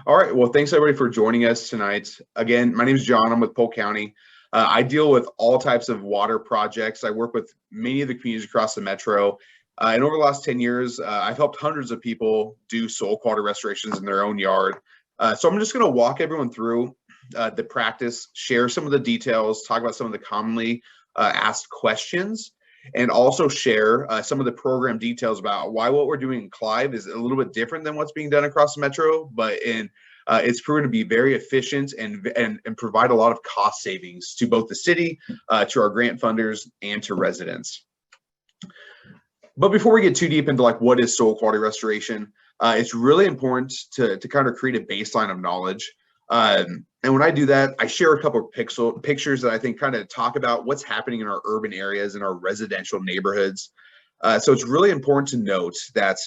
All right. Well, thanks everybody for joining us tonight. Again, my name is John. I'm with Polk County. I deal with all types of water projects. I work with many of the communities across the metro. And over the last 10 years, I've helped hundreds of people do soil quality restorations in their own yard. So I'm just going to walk everyone through the practice, share some of the details, talk about some of the commonly asked questions, and also share some of the program details about why what we're doing in Clive is a little bit different than what's being done across the metro, but it's proven to be very efficient and provide a lot of cost savings to both the city, to our grant funders, and to residents. But before we get too deep into like what is soil quality restoration, it's really important to kind of create a baseline of knowledge. And when I do that, I share a couple of pictures that I think kind of talk about what's happening in our urban areas and our residential neighborhoods. So it's really important to note that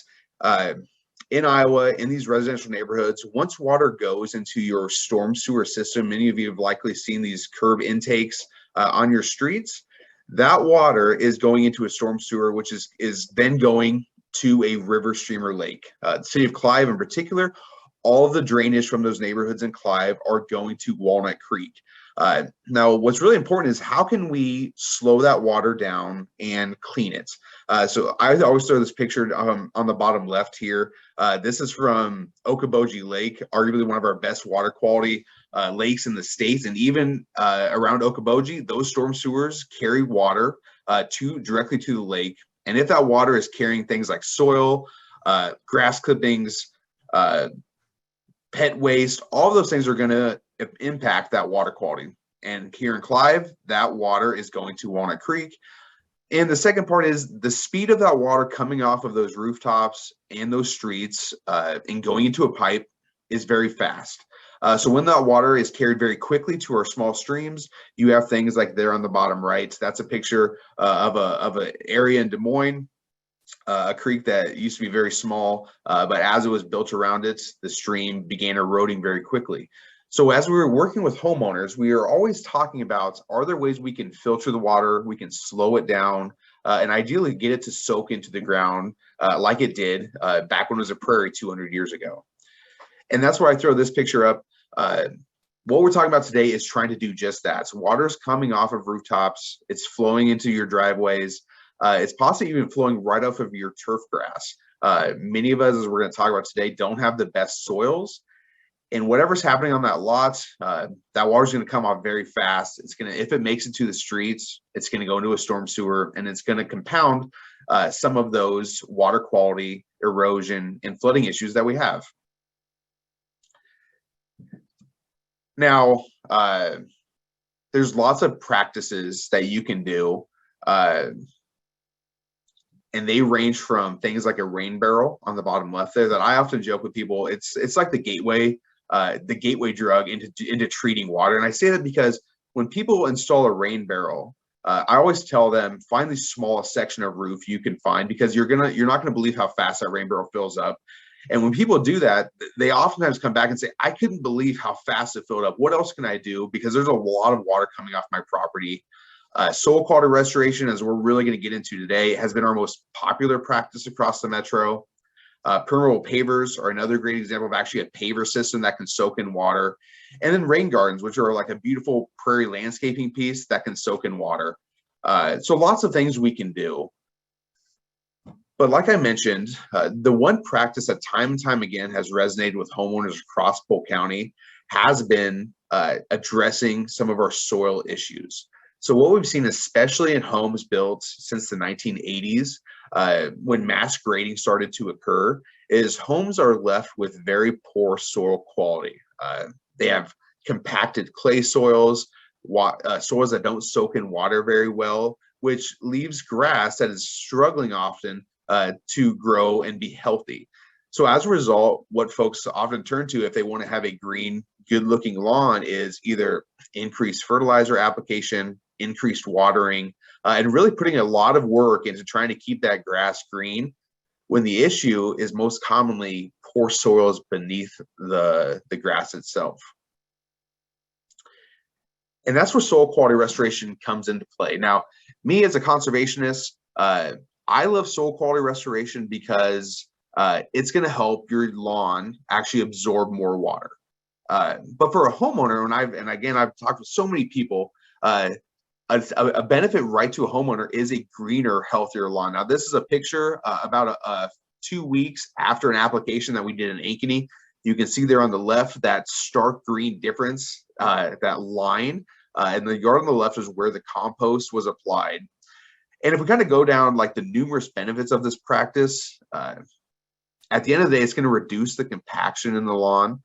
in Iowa, in these residential neighborhoods, once water goes into your storm sewer system, many of you have likely seen these curb intakes on your streets. That water is going into a storm sewer, which is then going to a river, stream, or lake. The city of Clive in particular, all of the drainage from those neighborhoods in Clive are going to Walnut Creek. Now, what's really important is how can we slow that water down and clean it? So I always throw this picture on the bottom left here. This is from Okoboji Lake, arguably one of our best water quality lakes in the States. And even around Okoboji, those storm sewers carry water directly to the lake. And if that water is carrying things like soil, grass clippings, pet waste, all of those things are going to impact that water quality. And here in Clive, that water is going to Walnut Creek. And the second part is the speed of that water coming off of those rooftops and those streets and going into a pipe is very fast. So when that water is carried very quickly to our small streams, you have things like there on the bottom right. That's a picture of an area in Des Moines, a creek that used to be very small, but as it was built around it, the stream began eroding very quickly. So as we were working with homeowners, we are always talking about, are there ways we can filter the water, we can slow it down, and ideally get it to soak into the ground like it did back when it was a prairie 200 years ago. And that's where I throw this picture up. What we're talking about today is trying to do just that. So water's coming off of rooftops, it's flowing into your driveways, it's possibly even flowing right off of your turf grass. Many of us, as we're going to talk about today, don't have the best soils. And whatever's happening on that lot, that water's going to come off very fast. It's going to, if it makes it to the streets, it's going to go into a storm sewer, and it's going to compound some of those water quality, erosion, and flooding issues that we have. Now, there's lots of practices that you can do, and they range from things like a rain barrel on the bottom left there that I often joke with people. It's like the gateway drug into treating water. And I say that because when people install a rain barrel, I always tell them, find the smallest section of roof you can find, because you're not gonna believe how fast that rain barrel fills up. And when people do that, they oftentimes come back and say, I couldn't believe how fast it filled up. What else can I do? Because there's a lot of water coming off my property. Soil quality restoration, as we're really going to get into today, has been our most popular practice across the metro. Permeable pavers are another great example of actually a paver system that can soak in water. And then rain gardens, which are like a beautiful prairie landscaping piece that can soak in water. So lots of things we can do. But like I mentioned, the one practice that time and time again has resonated with homeowners across Polk County has been addressing some of our soil issues. So what we've seen, especially in homes built since the 1980s, when mass grading started to occur, is homes are left with very poor soil quality. They have compacted clay soils, soils that don't soak in water very well, which leaves grass that is struggling often to grow and be healthy. So as a result, what folks often turn to if they want to have a green, good-looking lawn is either increased fertilizer application, increased watering, and really putting a lot of work into trying to keep that grass green, when the issue is most commonly poor soils beneath the grass itself. And that's where soil quality restoration comes into play. Now, me as a conservationist, I love soil quality restoration because it's going to help your lawn actually absorb more water. But for a homeowner, and again, I've talked with so many people, a benefit right to a homeowner is a greener, healthier lawn. Now, this is a picture about 2 weeks after an application that we did in Ankeny. You can see there on the left that stark green difference, that line, and the yard on the left is where the compost was applied. And if we kind of go down like the numerous benefits of this practice, at the end of the day, it's going to reduce the compaction in the lawn.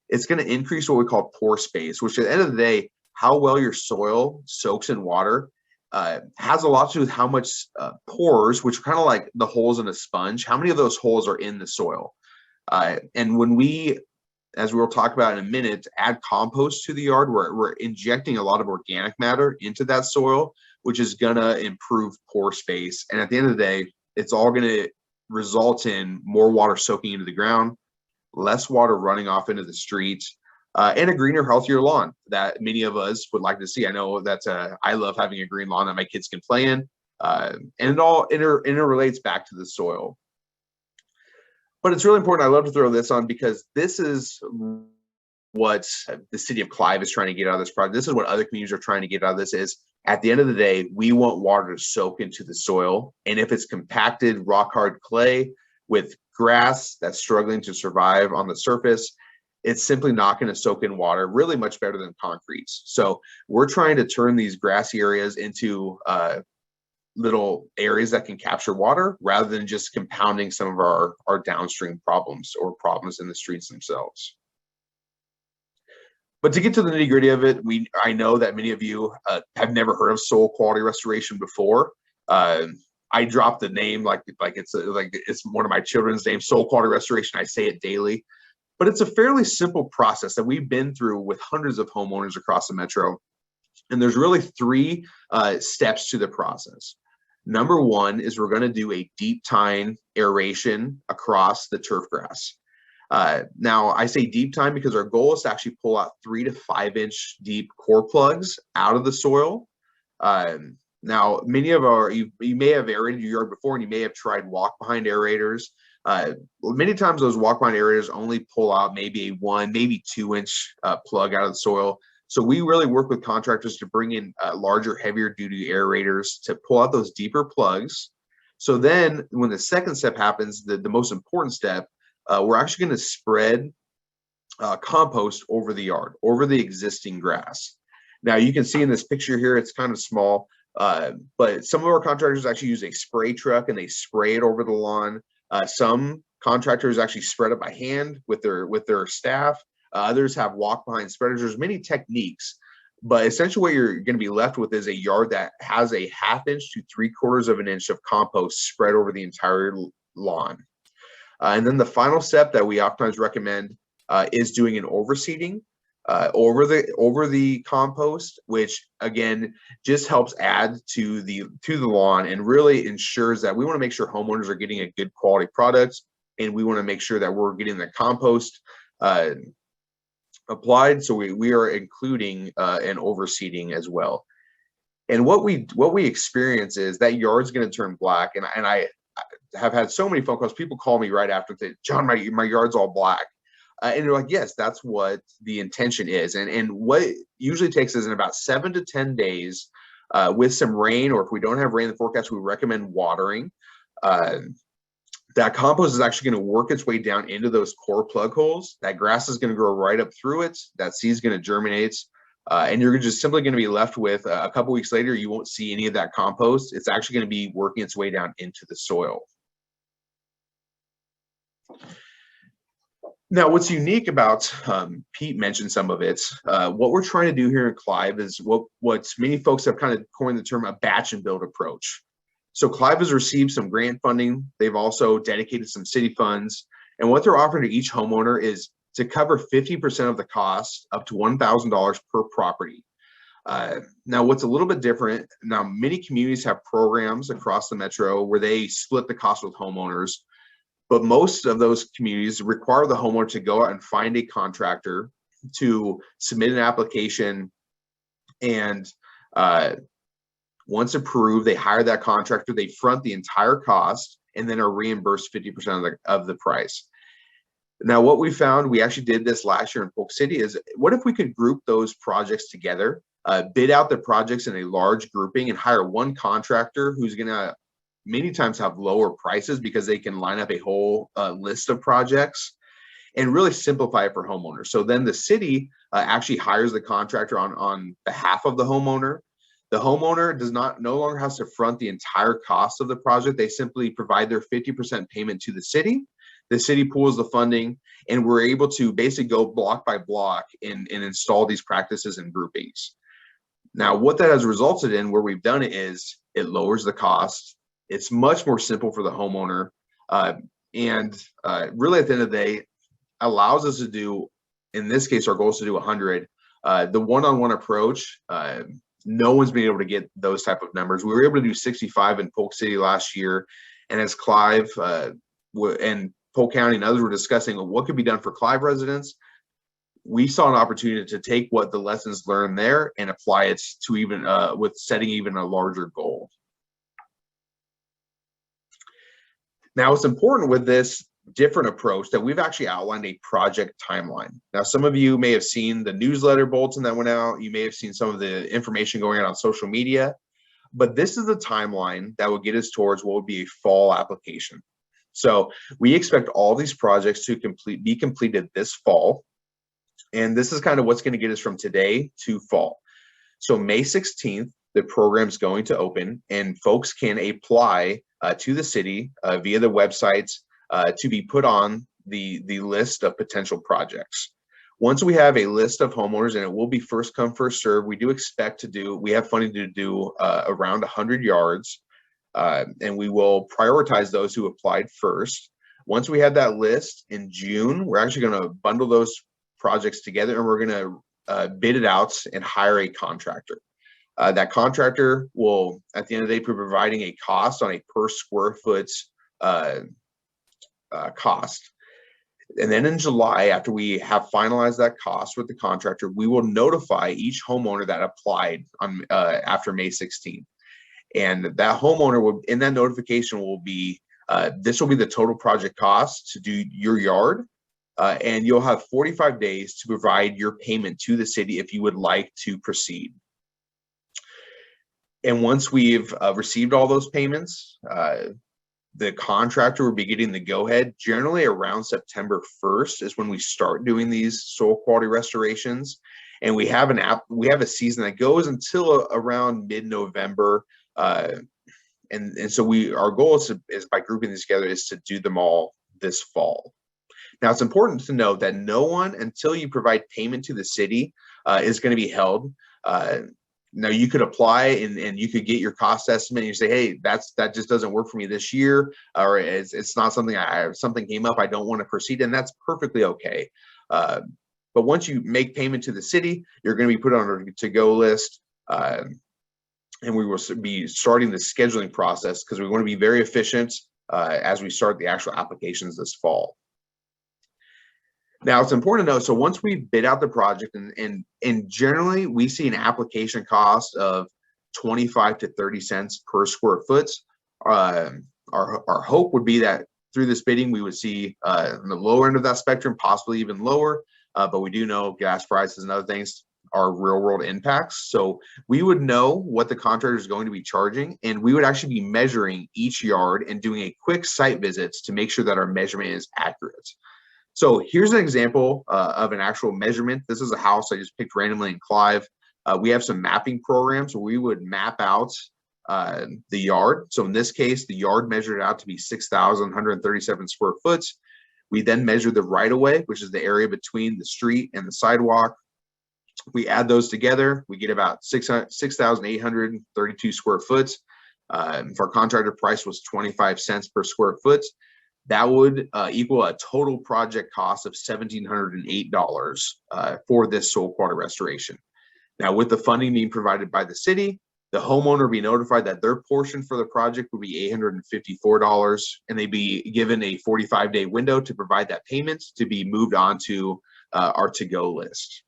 It's going to increase what we call pore space, which at the end of the day, how well your soil soaks in water has a lot to do with how much pores, which are kind of like the holes in a sponge, how many of those holes are in the soil. And when we, as we'll talk about in a minute, add compost to the yard, we're injecting a lot of organic matter into that soil, which is going to improve pore space. And at the end of the day, it's all going to result in more water soaking into the ground, less water running off into the streets, and a greener, healthier lawn that many of us would like to see. I know that's I love having a green lawn that my kids can play in, and it all interrelates back to the soil. But it's really important. I love to throw this on because this is what the city of Clive is trying to get out of this project. This is what other communities are trying to get out of this is, at the end of the day, we want water to soak into the soil. And if it's compacted, rock hard clay with grass that's struggling to survive on the surface, it's simply not going to soak in water really much better than concrete. So we're trying to turn these grassy areas into little areas that can capture water rather than just compounding some of our downstream problems or problems in the streets themselves. But to get to the nitty gritty of it, I know that many of you have never heard of soil quality restoration before. I drop the name like it's one of my children's names, soil quality restoration. I say it daily, but it's a fairly simple process that we've been through with hundreds of homeowners across the metro. And there's really 3 steps to the process. Number 1 is we're going to do a deep tine aeration across the turf grass. Now, I say deep tine because our goal is to actually pull out 3 to 5 inch deep core plugs out of the soil. Now, many of you may have aerated your yard before, and you may have tried walk behind aerators. Many times those walk behind aerators only pull out maybe a 1, maybe 2 inch plug out of the soil. So we really work with contractors to bring in larger, heavier duty aerators to pull out those deeper plugs. So then when the second step happens, the most important step, we're actually going to spread compost over the yard, over the existing grass. Now you can see in this picture here, it's kind of small, but some of our contractors actually use a spray truck and they spray it over the lawn. Some contractors actually spread it by hand with their staff. Others have walk behind spreaders. There's many techniques, but essentially what you're going to be left with is a yard that has a 1/2 inch to 3/4 of an inch of compost spread over the entire lawn. And then the final step that we oftentimes recommend is doing an overseeding over the compost, which again just helps add to the lawn and really ensures that we want to make sure homeowners are getting a good quality product, and we want to make sure that we're getting the compost applied. So we are including an overseeding as well. And what we experience is that yard's going to turn black, and I have had so many phone calls. People call me right after and say, "John, my yard's all black." And you're like, yes, that's what the intention is. And what it usually takes is in about 7 to 10 days with some rain, or if we don't have rain in the forecast, we recommend watering. That compost is actually going to work its way down into those core plug holes. That grass is going to grow right up through it. That seed is going to germinate. And you're just simply going to be left with a couple weeks later, you won't see any of that compost. It's actually going to be working its way down into the soil. Now, what's unique about, Pete mentioned some of it, what we're trying to do here in Clive is what many folks have kind of coined the term a batch and build approach. So Clive has received some grant funding. They've also dedicated some city funds. And what they're offering to each homeowner is to cover 50% of the cost up to $1,000 per property. Now, what's a little bit different, now many communities have programs across the metro where they split the cost with homeowners. But most of those communities require the homeowner to go out and find a contractor to submit an application, and once approved, they hire that contractor, they front the entire cost, and then are reimbursed 50% of the price. Now, what we found, we actually did this last year in Polk City, is what if we could group those projects together, bid out the projects in a large grouping and hire one contractor who's going to many times have lower prices because they can line up a whole list of projects and really simplify it for homeowners. So then the city actually hires the contractor on behalf of the homeowner. The homeowner no longer has to front the entire cost of the project. They simply provide their 50% payment to the city. The city pools the funding, and we're able to basically go block by block and install these practices and groupings. Now, what that has resulted in, where we've done it, is it lowers the cost. It's much more simple for the homeowner, and really at the end of the day, allows us to do, in this case, our goal is to do 100. The one-on-one approach, no one's been able to get those type of numbers. We were able to do 65 in Polk City last year, and as Clive and Polk County and others were discussing what could be done for Clive residents, we saw an opportunity to take what the lessons learned there and apply it to even with setting even a larger goal. Now, it's important with this different approach that we've actually outlined a project timeline. Now, some of you may have seen the newsletter bulletin that went out. You may have seen some of the information going out on social media, but this is the timeline that will get us towards what would be a fall application. So we expect all these projects to be completed this fall. And this is kind of what's going to get us from today to fall. So May 16th, the program's going to open, and folks can apply to the city via the websites to be put on the list of potential projects. Once we have a list of homeowners, and it will be first come, first serve, we do expect to do, we have funding to do around 100 yards. And we will prioritize those who applied first. Once we have that list in June, we're actually going to bundle those projects together, and we're going to bid it out and hire a contractor. That contractor will, at the end of the day, be providing a cost on a per square foot cost. And then in July, after we have finalized that cost with the contractor, we will notify each homeowner that applied on after May 16th. And that homeowner will, in that notification, will be, this will be the total project cost to do your yard. And you'll have 45 days to provide your payment to the city if you would like to proceed. And once we've received all those payments, the contractor will be getting the go-ahead. Generally around September 1st is when we start doing these soil quality restorations. And we have a season that goes until around mid-November. And so our goal is by grouping these together is to do them all this fall. Now, it's important to note that no one, until you provide payment to the city, is going to be held. Now, you could apply and you could get your cost estimate and you say, hey, that just doesn't work for me this year, or it's not something something came up, I don't want to proceed, and that's perfectly okay. But once you make payment to the city, you're going to be put on a to-go list. And we will be starting the scheduling process because we want to be very efficient as we start the actual applications this fall. Now, it's important to know, so once we bid out the project, and generally we see an application cost of 25 to 30 cents per square foot. Our hope would be that through this bidding, we would see on the lower end of that spectrum, possibly even lower, but we do know gas prices and other things are real world impacts. So we would know what the contractor is going to be charging, and we would actually be measuring each yard and doing a quick site visits to make sure that our measurement is accurate. So here's an example of an actual measurement. This is a house I just picked randomly in Clive. We have some mapping programs where we would map out the yard. So in this case, the yard measured out to be 6,137 square foot. We then measure the right-of-way, which is the area between the street and the sidewalk. We add those together, we get about 6,832 square foot. If our contractor price was 25 cents per square foot, that would equal a total project cost of $1,708 for this soil quality restoration. Now, with the funding being provided by the city, the homeowner will be notified that their portion for the project would be $854, and they'd be given a 45-day window to provide that payment to be moved on to our to-go list.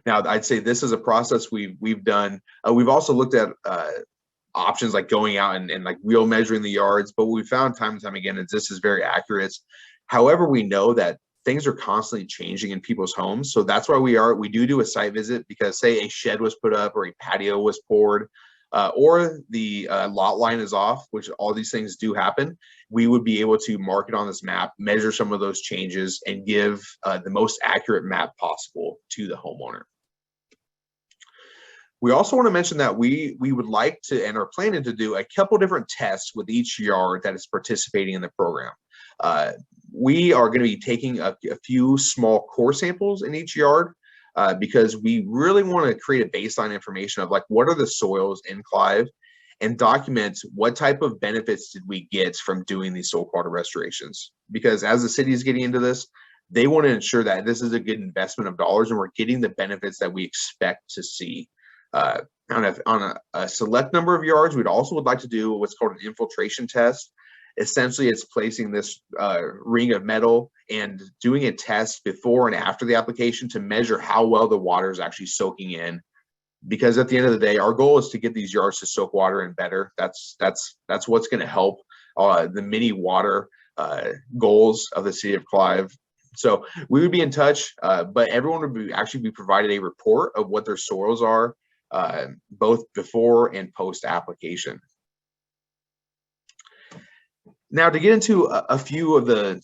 Now, I'd say this is a process we've done. We've also looked at options like going out and like real measuring the yards, but what we found time and time again is this is very accurate. However, we know that things are constantly changing in people's homes. So that's why we do a site visit, because say a shed was put up or a patio was poured, or the lot line is off, which all these things do happen, we would be able to mark it on this map, measure some of those changes, and give the most accurate map possible to the homeowner. We also want to mention that we would like to and are planning to do a couple different tests with each yard that is participating in the program. We are going to be taking a few small core samples in each yard, because we really want to create a baseline information of like what are the soils in Clive, and document what type of benefits did we get from doing these soil quality restorations. Because as the city is getting into this, they want to ensure that this is a good investment of dollars and we're getting the benefits that we expect to see. On a select number of yards, we'd also would like to do what's called an infiltration test. Essentially, it's placing this ring of metal and doing a test before and after the application to measure how well the water is actually soaking in. Because at the end of the day, our goal is to get these yards to soak water in better. That's what's going to help the mini water goals of the city of Clive. So we would be in touch, but everyone would actually be provided a report of what their soils are, both before and post application. Now, to get into a few of the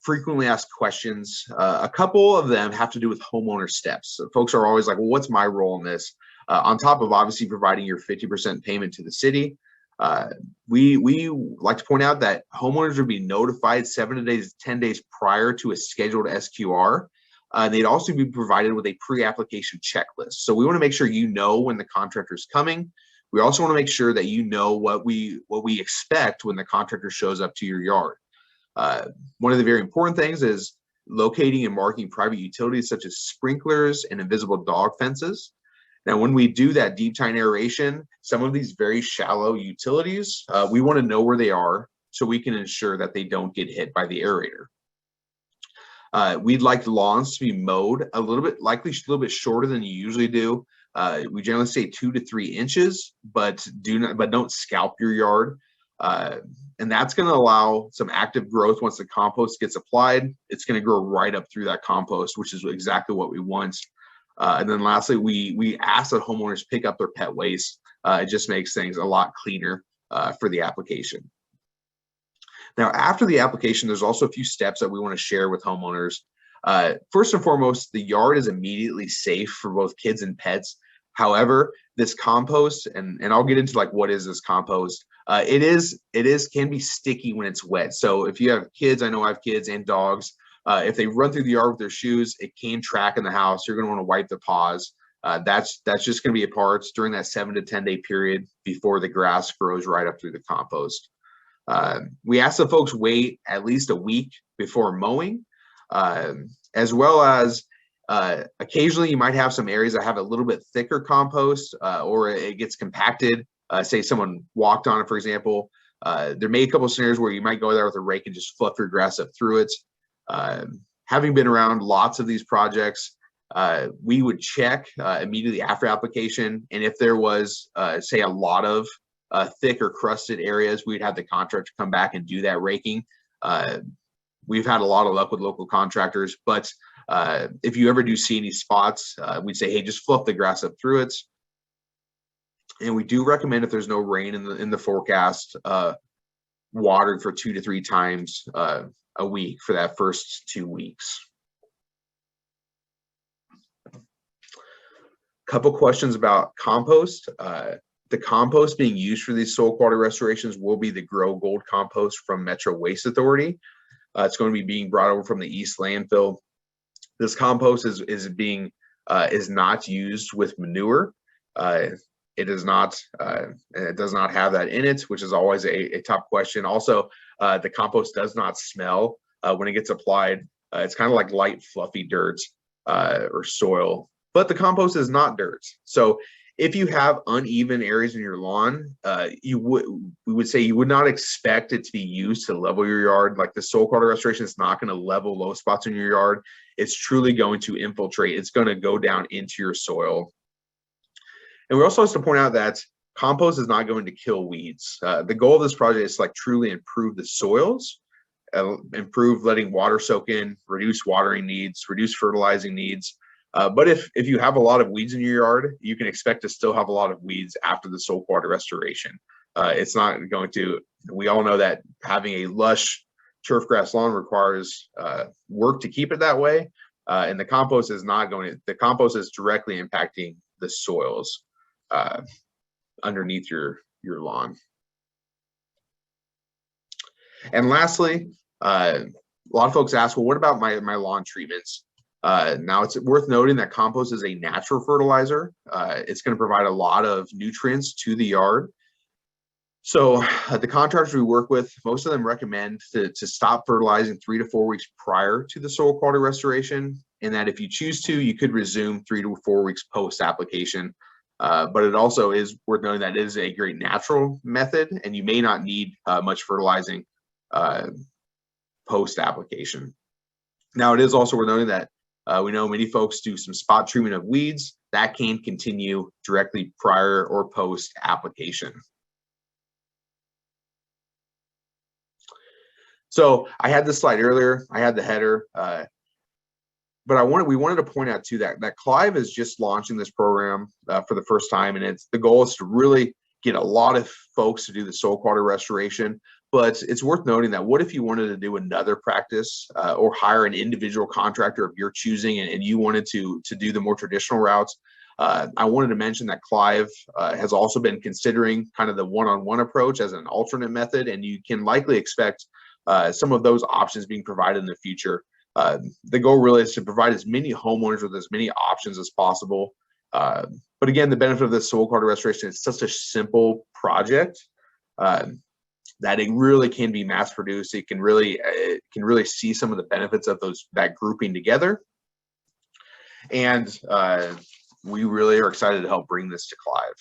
frequently asked questions, a couple of them have to do with homeowner steps. So folks are always like, well, what's my role in this? On top of obviously providing your 50% payment to the city, we like to point out that homeowners would be notified 7 to 10 days prior to a scheduled SQR. They'd also be provided with a pre-application checklist. So we want to make sure you know when the contractor is coming. We also want to make sure that you know what we expect when the contractor shows up to your yard. One of the very important things is locating and marking private utilities such as sprinklers and invisible dog fences. Now, when we do that deep tine aeration, some of these very shallow utilities, we want to know where they are so we can ensure that they don't get hit by the aerator. We'd like lawns to be mowed likely a little bit shorter than you usually do. We generally say 2 to 3 inches, but don't scalp your yard. And that's going to allow some active growth once the compost gets applied. It's going to grow right up through that compost, which is exactly what we want. And then lastly, we ask that homeowners pick up their pet waste. It just makes things a lot cleaner for the application. Now, after the application, there's also a few steps that we want to share with homeowners. First and foremost, the yard is immediately safe for both kids and pets. However, this compost, and I'll get into like what is this compost, it can be sticky when it's wet. So if you have kids, I know I have kids and dogs, if they run through the yard with their shoes, it can track in the house. You're going to want to wipe the paws. That's just going to be a part during that 7 to 10 day period before the grass grows right up through the compost. We ask the folks wait at least a week before mowing, as well as occasionally you might have some areas that have a little bit thicker compost, or it gets compacted. Say someone walked on it, for example. There may be a couple of scenarios where you might go there with a rake and just fluff your grass up through it. Having been around lots of these projects, we would check immediately after application, and if there was, say, a lot of thick or crusted areas, we'd have the contractor come back and do that raking. We've had a lot of luck with local contractors, but if you ever do see any spots, we'd say, hey, just fluff the grass up through it. And we do recommend, if there's no rain in the forecast, watered for 2 to 3 times a week for that first 2 weeks. Couple questions about compost. The compost being used for these soil quality restorations will be the Grow Gold compost from Metro Waste Authority. It's going to be being brought over from the East landfill. This compost is not used with manure. It does not have that in it, which is always a top question. Also, the compost does not smell when it gets applied. It's kind of like light, fluffy dirt or soil, but the compost is not dirt. So if you have uneven areas in your lawn, we would say you would not expect it to be used to level your yard. Like the soil quality restoration is not going to level low spots in your yard. It's truly going to infiltrate. It's going to go down into your soil. And we also have to point out that compost is not going to kill weeds. The goal of this project is to like truly improve the soils, improve letting water soak in, reduce watering needs, reduce fertilizing needs. But if you have a lot of weeds in your yard, you can expect to still have a lot of weeds after the saltwater restoration. It's not going to, we all know that having a lush turfgrass lawn requires work to keep it that way. And the compost is not going to, the compost is directly impacting the soils underneath your lawn. And lastly, a lot of folks ask, well, what about my lawn treatments? Now it's worth noting that compost is a natural fertilizer. It's going to provide a lot of nutrients to the yard. So the contractors we work with, most of them recommend to stop fertilizing 3 to 4 weeks prior to the soil quality restoration, and that if you choose to, you could resume 3 to 4 weeks post application. But it also is worth noting that it is a great natural method, and you may not need much fertilizing post application. Now, it is also worth noting that we know many folks do some spot treatment of weeds that can continue directly prior or post application. So I had this slide earlier, I had the header, but we wanted to point out too that Clive is just launching this program for the first time, and the goal is to really get a lot of folks to do the soil quality restoration. But it's worth noting that what if you wanted to do another practice or hire an individual contractor of your choosing, and you wanted to do the more traditional routes? I wanted to mention that Clive has also been considering kind of the one-on-one approach as an alternate method, and you can likely expect some of those options being provided in the future. The goal really is to provide as many homeowners with as many options as possible. But again, the benefit of this soil quality restoration is such a simple project that it really can be mass produced. It can really see some of the benefits of that grouping together. And we really are excited to help bring this to Clive.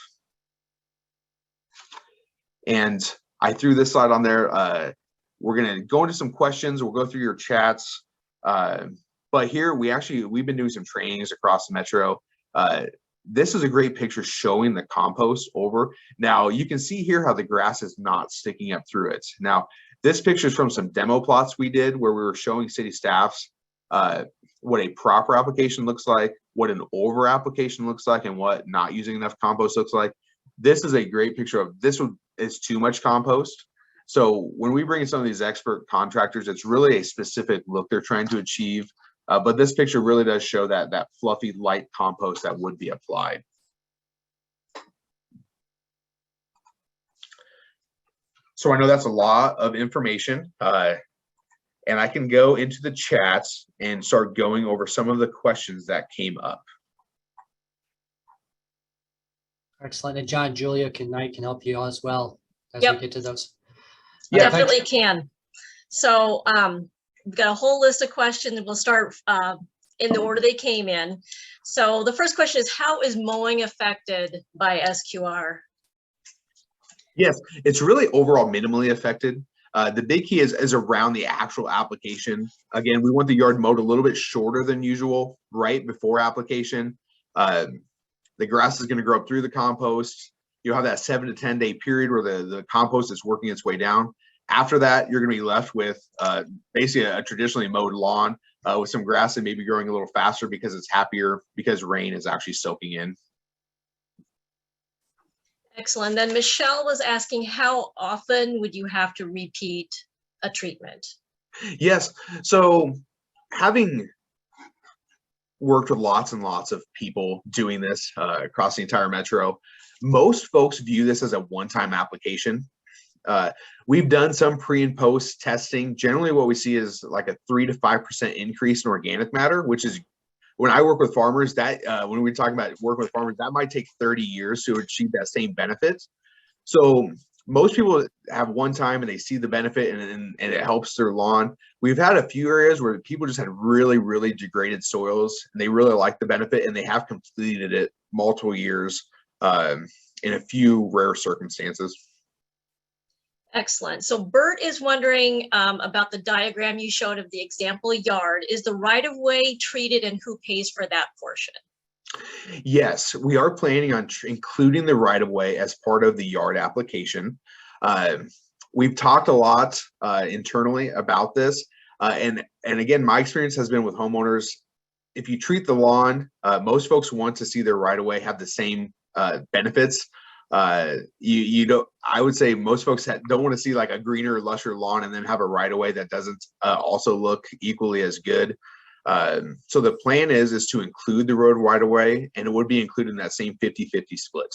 And I threw this slide on there. We're going to go into some questions. We'll go through your chats. But here we've been doing some trainings across the metro. This is a great picture showing the compost over. Now you can see here how the grass is not sticking up through it. Now this picture is from some demo plots we did where we were showing city staffs what a proper application looks like, what an over application looks like, and what not using enough compost looks like. This is a great picture of this is too much compost. So when we bring in some of these expert contractors, it's really a specific look they're trying to achieve. But this picture really does show that fluffy, light compost that would be applied. So I know that's a lot of information, and I can go into the chats and start going over some of the questions that came up. Excellent. And John, Julia can help you as well as we get to those. Yeah, definitely can. So we've got a whole list of questions, and we'll start in the order they came in. So the first question is, how is mowing affected by SQR? Yes, it's really overall minimally affected. The big key is around the actual application. Again, we want the yard mowed a little bit shorter than usual right before application. The grass is going to grow up through the compost. You'll have that 7 to 10 day period where the compost is working its way down. After that, you're going to be left with basically a traditionally mowed lawn with some grass that may be growing a little faster because it's happier because rain is actually soaking in. Excellent. Then Michelle was asking, how often would you have to repeat a treatment? Yes. So having worked with lots and lots of people doing this across the entire metro, most folks view this as a one-time application. We've done some pre and post testing. Generally what we see is like a 3 to 5% increase in organic matter, which is, when I work with farmers, that when we're talking about working with farmers, that might take 30 years to achieve that same benefit. So most people have one time and they see the benefit and it helps their lawn. We've had a few areas where people just had really, really degraded soils and they really like the benefit and they have completed it multiple years in a few rare circumstances. Excellent. So Bert is wondering about the diagram you showed of the example yard. Is the right-of-way treated and who pays for that portion? Yes, we are planning on including the right of way as part of the yard application. We've talked a lot internally about this, and again, my experience has been with homeowners. If you treat the lawn, most folks want to see their right of way have the same benefits. You don't. I would say most folks don't want to see like a greener, lusher lawn and then have a right of way that doesn't also look equally as good. So the plan is to include the road right of way, and it would be included in that same 50-50 split.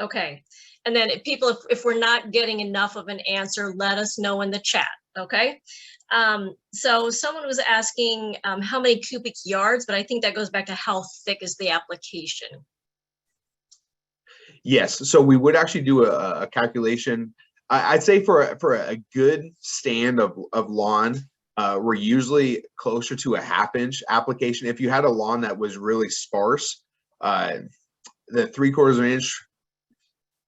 Okay. And then if we're not getting enough of an answer, let us know in the chat. Okay. So someone was asking how many cubic yards, but I think that goes back to how thick is the application. Yes, so we would actually do a calculation. I'd say for a good stand of lawn, we're usually closer to a 1/2 inch application. If you had a lawn that was really sparse, the 3/4 of an inch,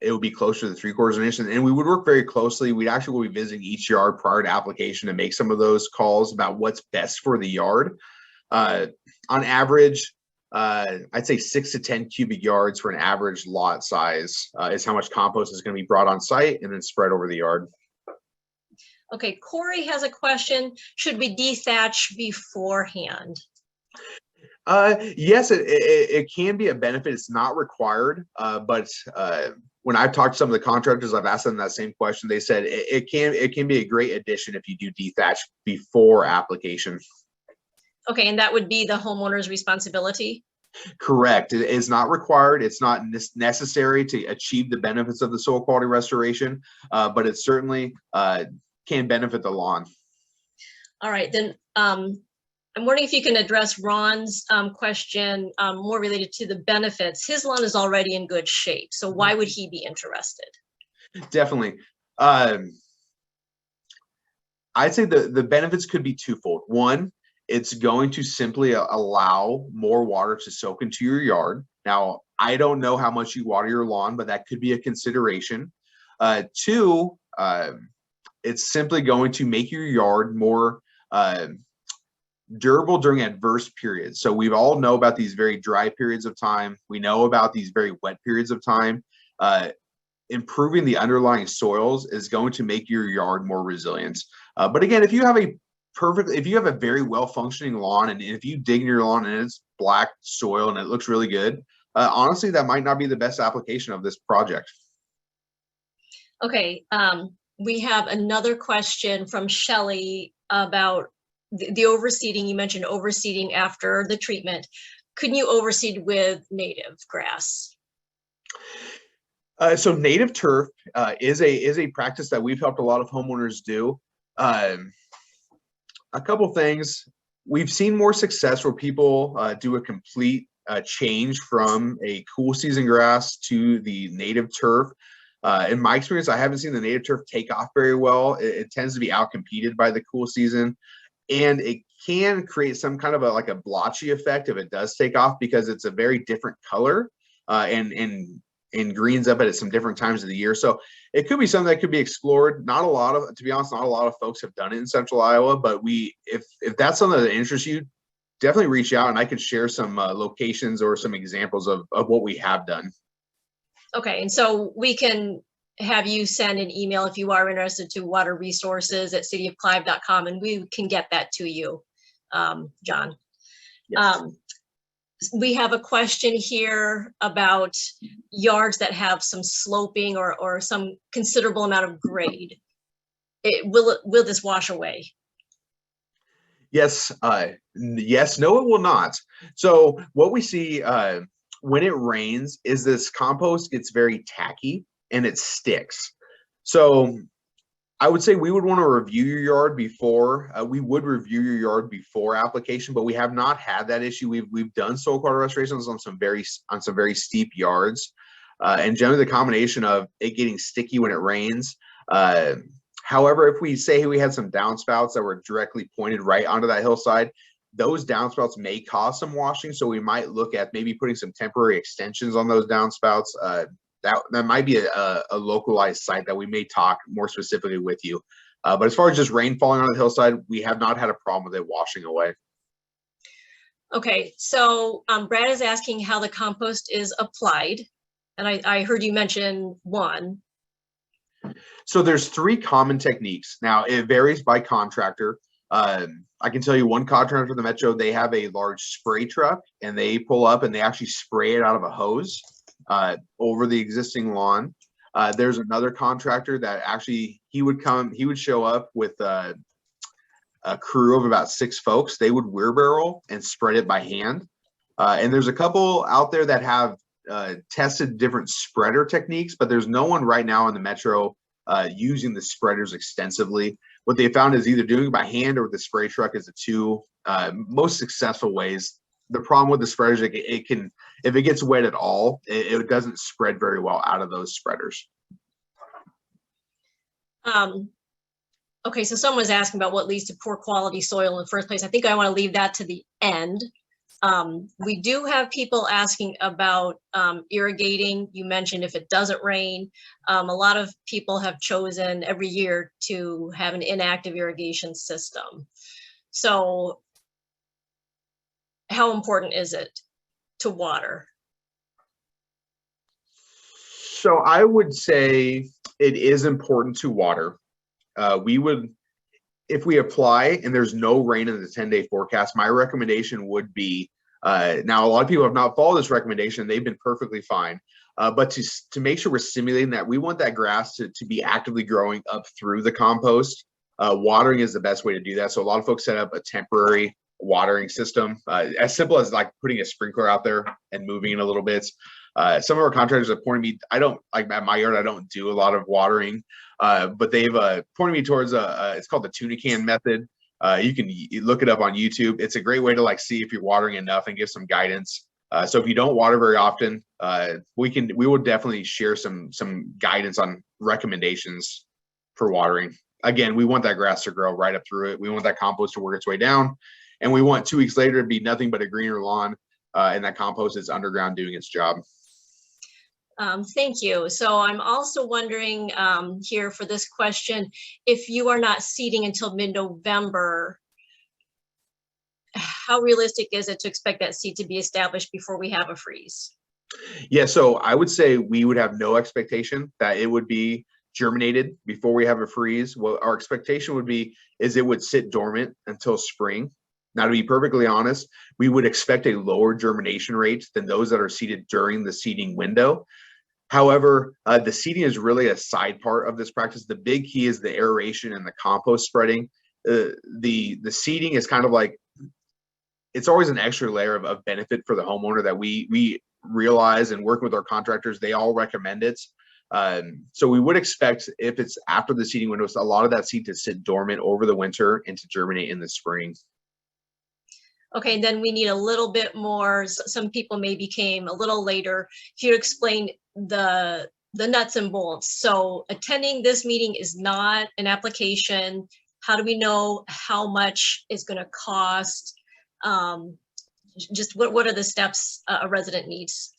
it would be closer to the 3/4 of an inch. And we would work very closely. We'd actually will be visiting each yard prior to application to make some of those calls about what's best for the yard. On average, I'd say 6 to 10 cubic yards for an average lot size is how much compost is going to be brought on site and then spread over the yard. Okay, Corey has a question. Should we dethatch beforehand? Yes, it can be a benefit. It's not required, but when I've talked to some of the contractors, I've asked them that same question. They said it can be a great addition if you do dethatch before application. Okay, and that would be the homeowner's responsibility? Correct. It is not required. It's not necessary to achieve the benefits of the soil quality restoration, but it certainly can benefit the lawn. All right, then I'm wondering if you can address Ron's question more related to the benefits. His lawn is already in good shape, so why would he be interested? Definitely. I'd say the benefits could be twofold. One, it's going to simply allow more water to soak into your yard. Now, I don't know how much you water your lawn, but that could be a consideration. Two, it's simply going to make your yard more durable during adverse periods. So we all know about these very dry periods of time. We know about these very wet periods of time. Improving the underlying soils is going to make your yard more resilient. But again, if you have a very well functioning lawn, and if you dig in your lawn and it's black soil and it looks really good, honestly, that might not be the best application of this project. Okay, we have another question from Shelley about the overseeding. You mentioned overseeding after the treatment. Couldn't you overseed with native grass? So native turf is a practice that we've helped a lot of homeowners do. A couple things. We've seen more success where people do a complete change from a cool season grass to the native turf. In my experience, I haven't seen the native turf take off very well. It tends to be outcompeted by the cool season, and it can create some kind of a blotchy effect if it does take off, because it's a very different color and greens up at some different times of the year. So it could be something that could be explored. To be honest, not a lot of folks have done it in Central Iowa, but if that's something that interests you, definitely reach out and I could share some locations or some examples of what we have done. Okay, and so we can have you send an email if you are interested to waterresources@cityofclive.com, and we can get that to you, John. Yes. We have a question here about yards that have some sloping or some considerable amount of grade. Will this wash away? Yes. Yes. No, it will not. So what we see when it rains is this compost gets very tacky and it sticks. So I would say we would want to review your yard before. We would review your yard before application, but we have not had that issue. We've done soil quality restorations on some very steep yards, and generally the combination of it getting sticky when it rains. However, if we say we had some downspouts that were directly pointed right onto that hillside, those downspouts may cause some washing. So we might look at maybe putting some temporary extensions on those downspouts. That might be a localized site that we may talk more specifically with you. But as far as just rain falling on the hillside, we have not had a problem with it washing away. Okay, so Brad is asking how the compost is applied. And I heard you mention one. So there's 3 common techniques. Now it varies by contractor. I can tell you one contractor for the Metro, they have a large spray truck and they pull up and they actually spray it out of a hose over the existing lawn. There's another contractor that actually he would show up with a crew of about 6 folks. They would wheelbarrow and spread it by hand. And there's a couple out there that have tested different spreader techniques, but there's no one right now in the Metro using the spreaders extensively. What they found is either doing it by hand or with the spray truck is the 2 most successful ways. The problem with the spreaders, it can, if it gets wet at all, it doesn't spread very well out of those spreaders. Okay, so someone's asking about what leads to poor quality soil in the first place. I think I want to leave that to the end. We do have people asking about irrigating. You mentioned if it doesn't rain. A lot of people have chosen every year to have an inactive irrigation system. So how important is it to water? So I would say it is important to water. If we apply and there's no rain in the 10-day forecast, my recommendation would be, now a lot of people have not followed this recommendation, they've been perfectly fine. But to make sure we're simulating that, we want that grass to be actively growing up through the compost. Watering is the best way to do that. So a lot of folks set up a temporary watering system, as simple as like putting a sprinkler out there and moving it a little bit. Some of our contractors have pointed me, I don't, like at my yard, I don't do a lot of watering, but they've pointed me towards it's called the tuna can method. You can look it up on YouTube. It's a great way to like see if you're watering enough and give some guidance. So if you don't water very often, we will definitely share some guidance on recommendations for watering. Again, we want that grass to grow right up through it. We want that compost to work its way down, and we want 2 weeks later to be nothing but a greener lawn, and that compost is underground doing its job. Thank you. So I'm also wondering here for this question, if you are not seeding until mid-November, how realistic is it to expect that seed to be established before we have a freeze? Yeah, so I would say we would have no expectation that it would be germinated before we have a freeze. What our expectation would be is it would sit dormant until spring. Now, to be perfectly honest, we would expect a lower germination rate than those that are seeded during the seeding window. However, the seeding is really a side part of this practice. The big key is the aeration and the compost spreading. The seeding is kind of like, it's always an extra layer of benefit for the homeowner that we realize, and work with our contractors, they all recommend it. So we would expect, if it's after the seeding window, a lot of that seed to sit dormant over the winter and to germinate in the spring. Okay, and then we need a little bit more. Some people maybe came a little later. If you explain the nuts and bolts. So attending this meeting is not an application. How do we know how much it's going to cost? Just what are the steps a resident needs?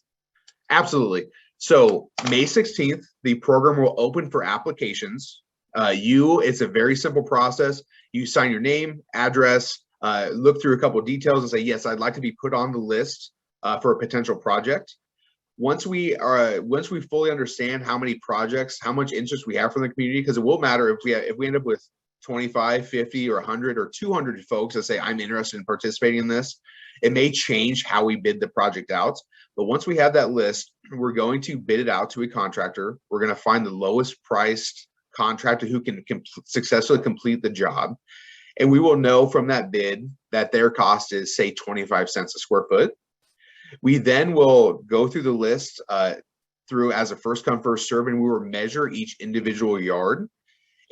Absolutely. So May 16th, the program will open for applications. It's a very simple process. You sign your name, address, look through a couple of details and say, yes, I'd like to be put on the list for a potential project. Once we fully understand how many projects, how much interest we have from the community, because it will matter if we end up with 25, 50, or 100 or 200 folks that say, I'm interested in participating in this, it may change how we bid the project out. But once we have that list, we're going to bid it out to a contractor. We're going to find the lowest priced contractor who can successfully complete the job. And we will know from that bid that their cost is, say, 25 cents a square foot. We then will go through the list through as a first come, first serve, and we will measure each individual yard.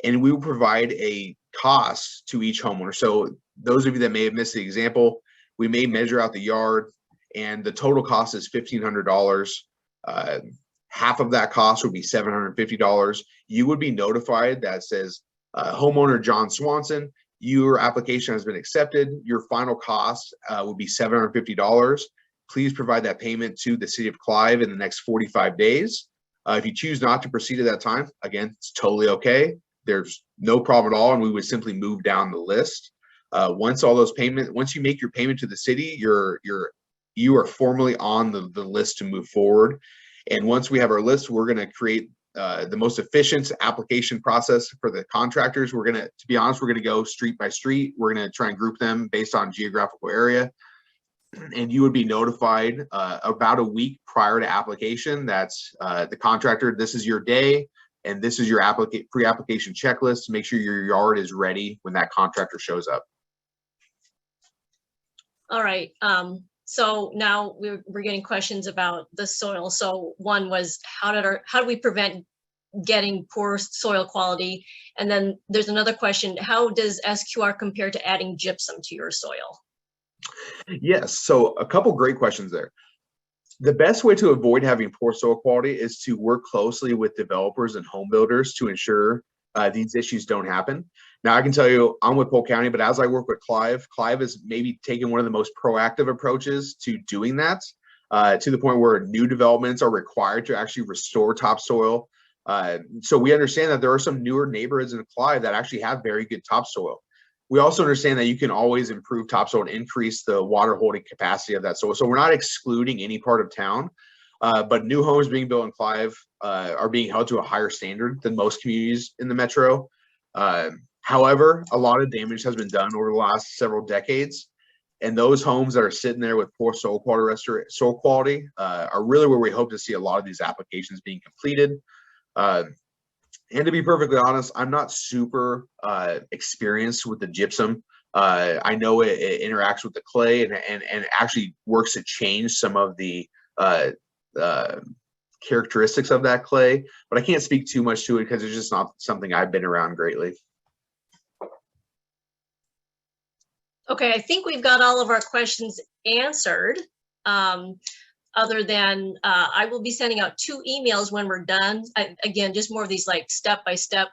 And we will provide a cost to each homeowner. So those of you that may have missed the example, we may measure out the yard and the total cost is $1,500. Half of that cost would be $750. You would be notified that says, homeowner John Swanson, your application has been accepted. Your final cost would be $750. Please provide that payment to the city of Clive in the next 45 days. If you choose not to proceed at that time, again, it's totally okay. There's no problem at all, and we would simply move down the list. Once all those once you make your payment to the city, you are formally on the list to move forward. And once we have our list, we're going to create the most efficient application process for the contractors. We're going to be honest, we're going to go street by street. We're going to try and group them based on geographical area. And you would be notified about a week prior to application. That's the contractor, this is your day, and this is your pre-application checklist to make sure your yard is ready when that contractor shows up. All right. So now we're getting questions about the soil. So one was how do we prevent getting poor soil quality? And then there's another question, how does SQR compare to adding gypsum to your soil? Yes, so a couple great questions there. The best way to avoid having poor soil quality is to work closely with developers and home builders to ensure these issues don't happen. Now, I can tell you, I'm with Polk County, but as I work with Clive, Clive is maybe taking one of the most proactive approaches to doing that, to the point where new developments are required to actually restore topsoil. So we understand that there are some newer neighborhoods in Clive that actually have very good topsoil. We also understand that you can always improve topsoil and increase the water holding capacity of that soil. So we're not excluding any part of town, but new homes being built in Clive are being held to a higher standard than most communities in the metro. However, a lot of damage has been done over the last several decades, and those homes that are sitting there with poor soil quality are really where we hope to see a lot of these applications being completed. And to be perfectly honest, I'm not super experienced with the gypsum. I know it interacts with the clay and actually works to change some of the characteristics of that clay, but I can't speak too much to it because it's just not something I've been around greatly. Okay, I think we've got all of our questions answered. Other than I will be sending out 2 emails when we're done. Again, just more of these like step-by-step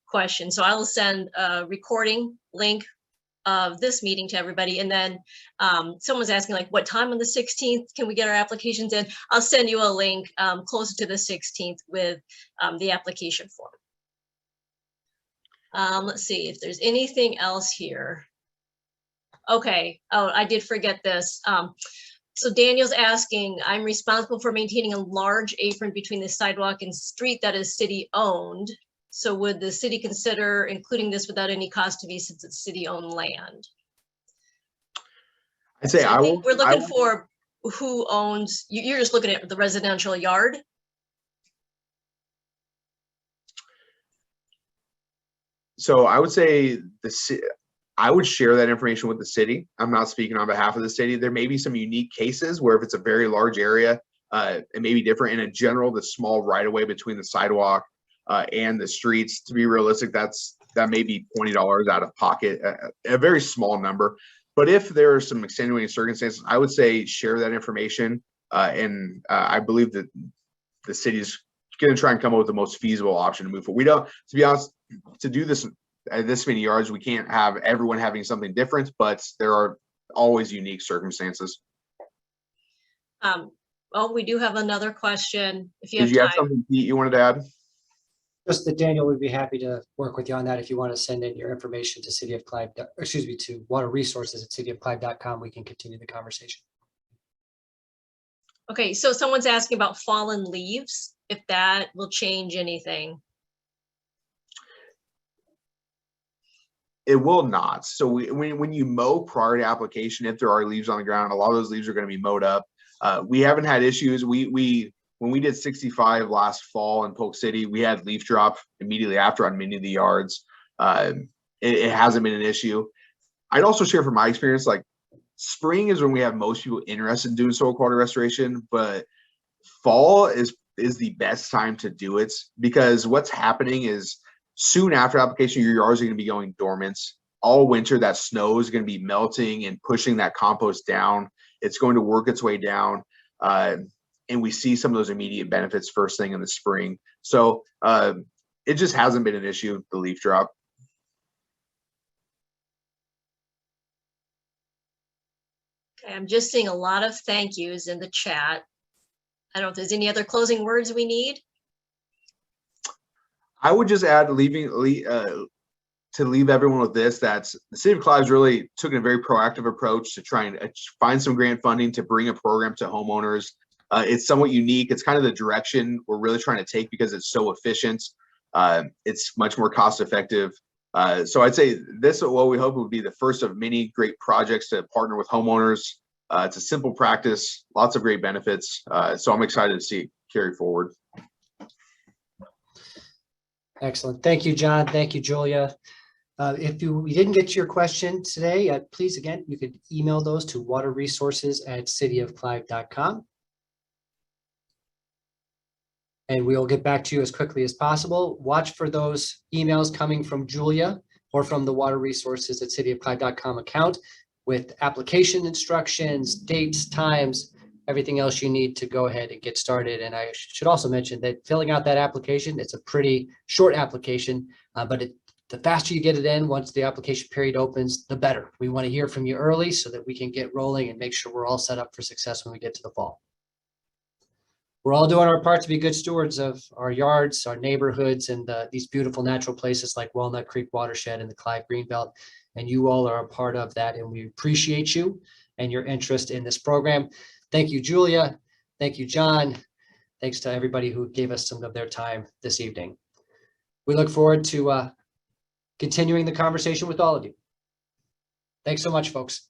questions. So I will send a recording link of this meeting to everybody. And then someone's asking like, what time on the 16th can we get our applications in? I'll send you a link closer to the 16th with the application form. Let's see if there's anything else here. Okay, oh, I did forget this. So Daniel's asking, I'm responsible for maintaining a large apron between the sidewalk and street that is city owned. So would the city consider including this without any cost to me since it's city owned land? I say So we're looking for who owns, you're just looking at the residential yard? So I would say I would share that information with the city. I'm not speaking on behalf of the city. There may be some unique cases where if it's a very large area, it may be different. In general, the small right of way between the sidewalk and the streets, to be realistic, that may be $20 out of pocket, a very small number. But if there are some extenuating circumstances, I would say share that information. And I believe that the city's going to try and come up with the most feasible option to move forward. We don't, to be honest, to do this this many yards, we can't have everyone having something different, but there are always unique circumstances. Oh, we do have another question. If you Did you have time. something, Pete, you wanted to add? Just that Daniel would be happy to work with you on that. If you want to send in your information to City of Clive, excuse me, to Water Resources at cityofclive.com, we can continue the conversation. Okay, so someone's asking about fallen leaves, if that will change anything. It will not. So when you mow prior to application, if there are leaves on the ground, a lot of those leaves are going to be mowed up. We haven't had issues. When we did 65 last fall in Polk City, we had leaf drop immediately after on many of the yards. It hasn't been an issue. I'd also share from my experience, like spring is when we have most people interested in doing soil quality restoration, but fall is the best time to do it because what's happening is soon after application, your yards are going to be going dormant. All winter, that snow is going to be melting and pushing that compost down. It's going to work its way down. And we see some of those immediate benefits first thing in the spring. So it just hasn't been an issue, the leaf drop. Okay, I'm just seeing a lot of thank yous in the chat. I don't know if there's any other closing words we need. I would just add to to leave everyone with this, that's the city of Clive's really took a very proactive approach to try and find some grant funding to bring a program to homeowners. It's somewhat unique. It's kind of the direction we're really trying to take because it's so efficient. It's much more cost effective. So I'd say this, what we hope would be the first of many great projects to partner with homeowners. It's a simple practice, lots of great benefits. So I'm excited to see it carry forward. Excellent. Thank you, John. Thank you, Julia. If we didn't get to your question today, please, again, you could email those to waterresources@cityofclive.com. And we'll get back to you as quickly as possible. Watch for those emails coming from Julia or from the waterresources@cityofclive.com account with application instructions, dates, times, everything else you need to go ahead and get started. And I should also mention that filling out that application, it's a pretty short application, but the faster you get it in, once the application period opens, the better. We want to hear from you early so that we can get rolling and make sure we're all set up for success when we get to the fall. We're all doing our part to be good stewards of our yards, our neighborhoods, and these beautiful natural places like Walnut Creek Watershed and the Clive Greenbelt. And you all are a part of that, and we appreciate you and your interest in this program. Thank you, Julia. Thank you, John. Thanks to everybody who gave us some of their time this evening. We look forward to continuing the conversation with all of you. Thanks so much, folks.